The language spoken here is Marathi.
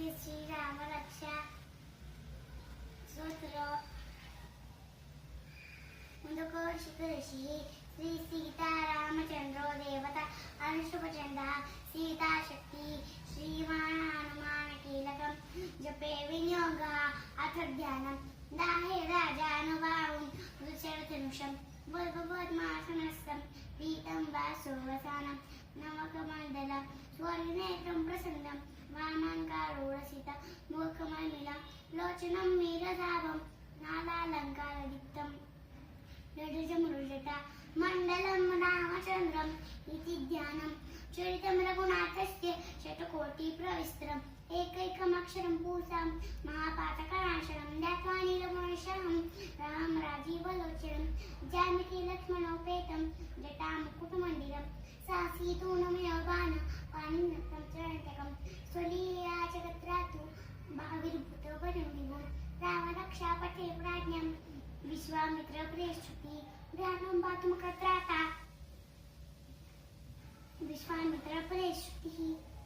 श्रीराम रक्षा स्तोत्र मुदकोशिखरशी श्री सीतारामचंद्रो देवता अनुष्टुपचंदः सीताशक्ति श्रीमान हनुमान कीलकं जपे विनियोगः अथ ध्यानं दाहे राजानुभावं रुचरधनुषं वैभवद्मासनस्थं पीतं वासोवसानं नमकमण्डलं स्वर्णनेत्रं प्रसन्नं वामाङ्कारोरसितं मुखकमलमिलं लोचनं मीरधावं नालालङ्कारदीप्तं ललितमृजटा मण्डलं रामचन्द्रम् इति ध्यानं चरितं रघुनाथस्य शतकोटिप्रविस्तरम् एकैकमक्षरं पूसां महापातकनाशनं ध्यात्वा नीलमणिशरं राम राजीवलोचनं जानकी लक्ष्मणोपेतं जटामुकुटमण्डितं सासीतूणमेवगान पाणिनक्तं चरणतकं स्वलीलया जगत्रातु भाविर्भूतपरिणिभुं रामरक्षापथे प्राज्ञं विश्वामित्रप्रेष्ठुति ध्यानं पातुमकत्राता विश्वामित्रप्रेष्ठुतिः